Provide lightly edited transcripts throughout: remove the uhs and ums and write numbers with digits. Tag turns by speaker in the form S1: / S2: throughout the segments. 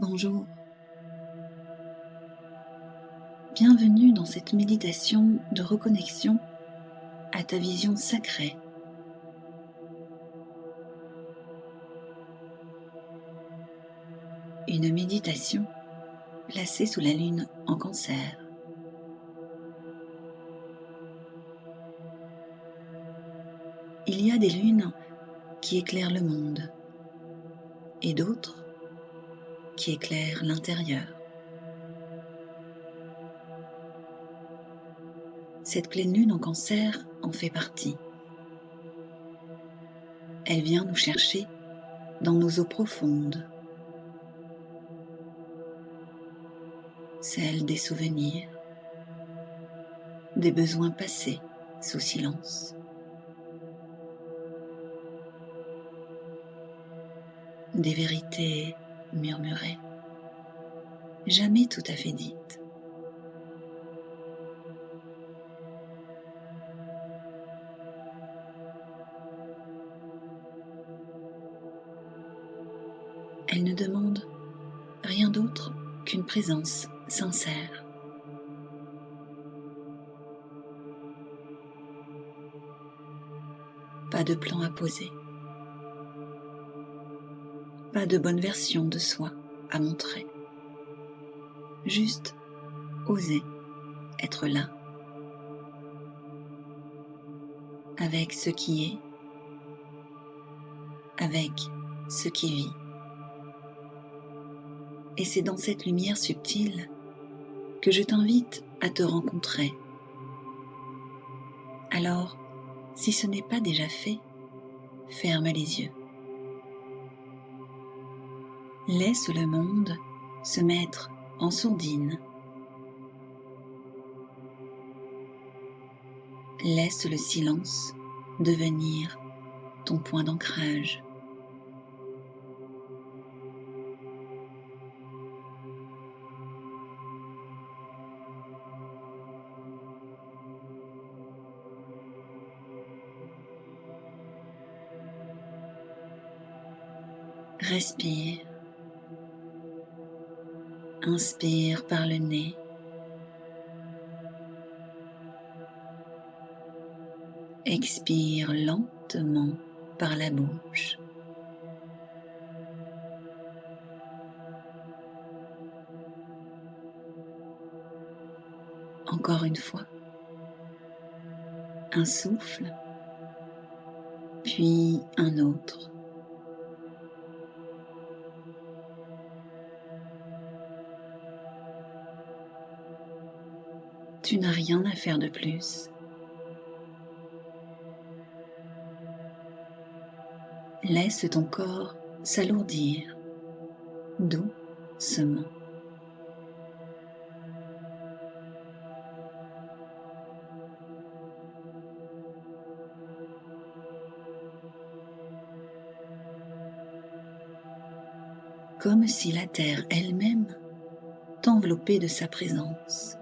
S1: Bonjour, bienvenue dans cette méditation de reconnexion à ta vision sacrée. Une méditation placée sous la lune en Cancer. Il y a des lunes qui éclairent le monde et d'autres qui éclairent l'intérieur. Cette pleine lune en Cancer en fait partie. Elle vient nous chercher dans nos eaux profondes, celles des souvenirs, des besoins passés sous silence, des vérités murmurées, jamais tout à fait dites. Elle ne demande rien d'autre qu'une présence sincère. Pas de plan à poser, pas de bonne version de soi à montrer. Juste oser être là, avec ce qui est, avec ce qui vit. Et c'est dans cette lumière subtile que je t'invite à te rencontrer. Alors, si ce n'est pas déjà fait, ferme les yeux. Laisse le monde se mettre en sourdine. Laisse le silence devenir ton point d'ancrage. Respire. Inspire par le nez. Expire lentement par la bouche. Encore une fois. Un souffle, puis un autre. Tu n'as rien à faire de plus. Laisse ton corps s'alourdir doucement. Comme si la terre elle-même t'enveloppait de sa présence.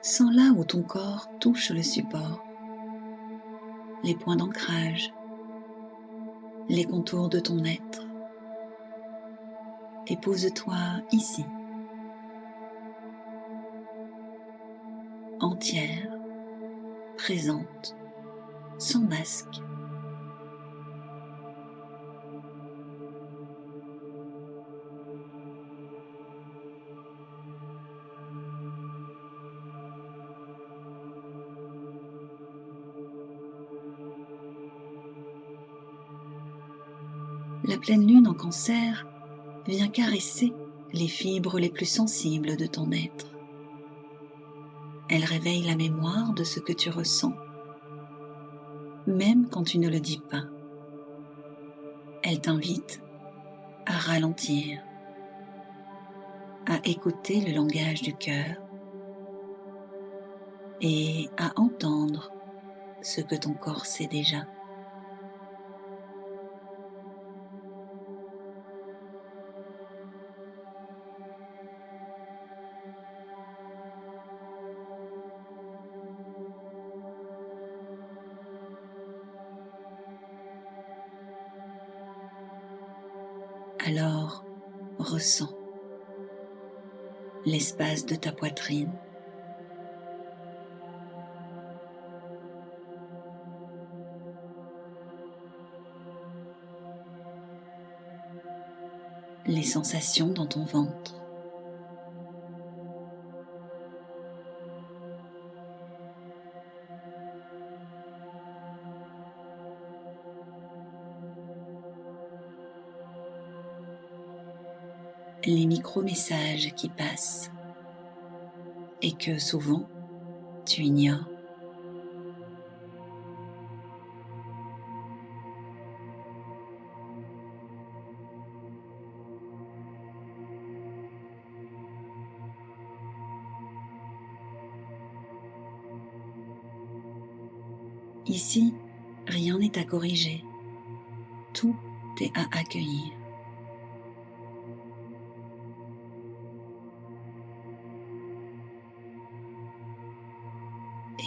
S1: Sens là où ton corps touche le support, les points d'ancrage, les contours de ton être. Et pose-toi ici, entière, présente, sans masque. La pleine lune en Cancer vient caresser les fibres les plus sensibles de ton être. Elle réveille la mémoire de ce que tu ressens, même quand tu ne le dis pas. Elle t'invite à ralentir, à écouter le langage du cœur et à entendre ce que ton corps sait déjà. Alors, ressens l'espace de ta poitrine, les sensations dans ton ventre. Les micro-messages qui passent et que souvent tu ignores. Ici, rien n'est à corriger, tout est à accueillir.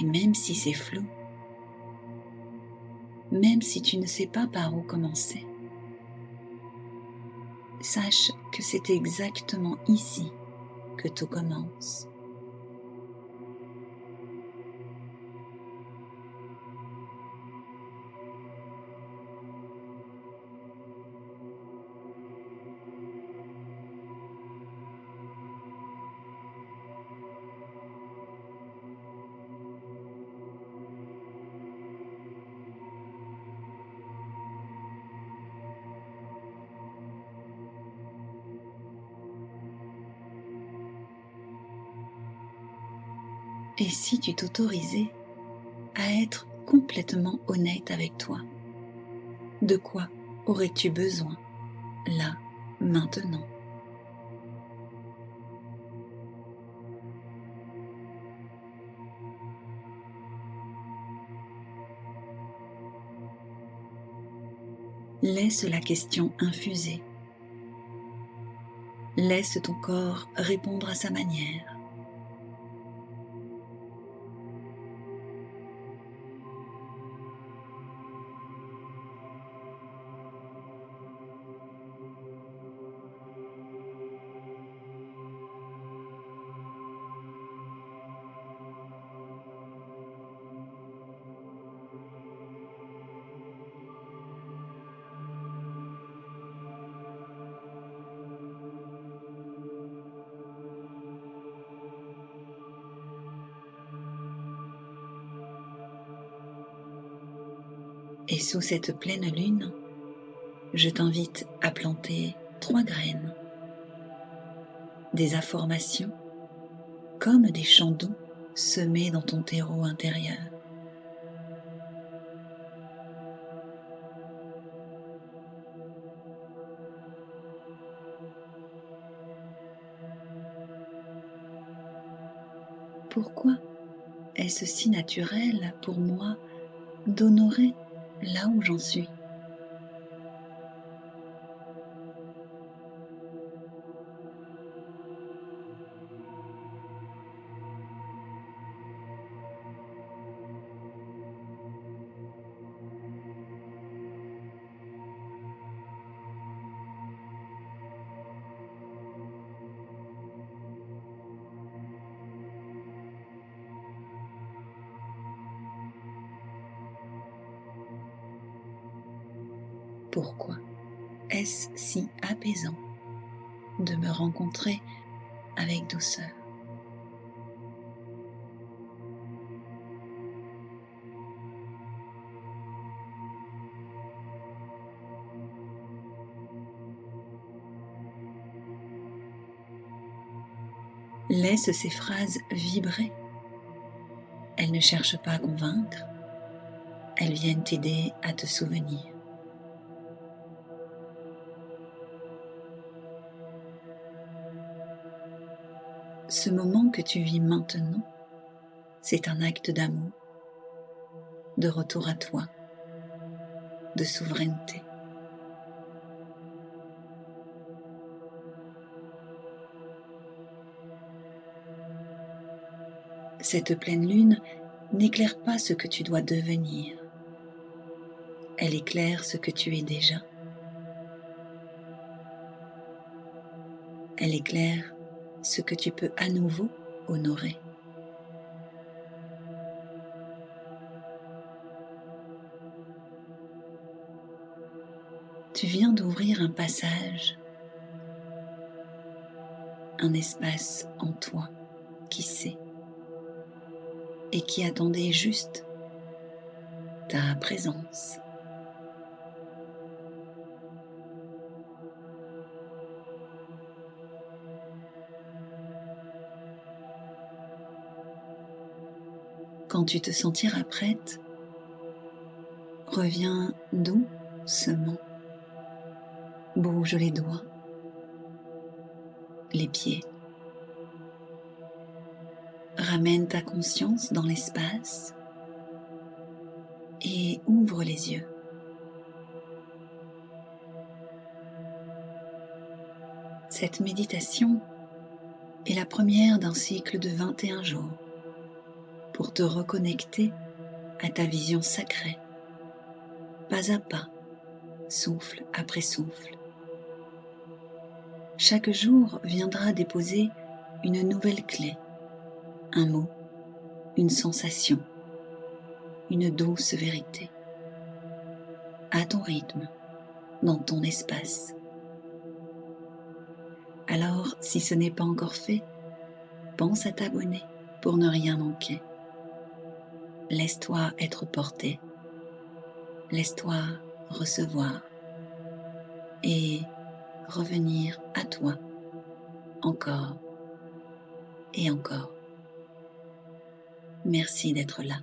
S1: Et même si c'est flou, même si tu ne sais pas par où commencer, sache que c'est exactement ici que tout commence. Et si tu t'autorisais à être complètement honnête avec toi? De quoi aurais-tu besoin, là, maintenant? Laisse la question infuser. Laisse ton corps répondre à sa manière. Et sous cette pleine lune, je t'invite à planter 3 graines, des informations comme des champs doux semés dans ton terreau intérieur. Pourquoi est-ce si naturel pour moi d'honorer là où j'en suis? Pourquoi est-ce si apaisant de me rencontrer avec douceur? Laisse ces phrases vibrer. Elles ne cherchent pas à convaincre, elles viennent t'aider à te souvenir. Ce moment que tu vis maintenant, c'est un acte d'amour, de retour à toi, de souveraineté. Cette pleine lune n'éclaire pas ce que tu dois devenir, elle éclaire ce que tu es déjà. Elle éclaire ce que tu peux à nouveau honorer. Tu viens d'ouvrir un passage, un espace en toi qui sait et qui attendait juste ta présence. Quand tu te sentiras prête, reviens doucement. Bouge les doigts, les pieds. Ramène ta conscience dans l'espace et ouvre les yeux. Cette méditation est la première d'un cycle de 21 jours pour te reconnecter à ta vision sacrée, pas à pas, souffle après souffle. Chaque jour viendra déposer une nouvelle clé, un mot, une sensation, une douce vérité, à ton rythme, dans ton espace. Alors, si ce n'est pas encore fait, pense à t'abonner pour ne rien manquer. Laisse-toi être porté, laisse-toi recevoir et revenir à toi encore et encore. Merci d'être là.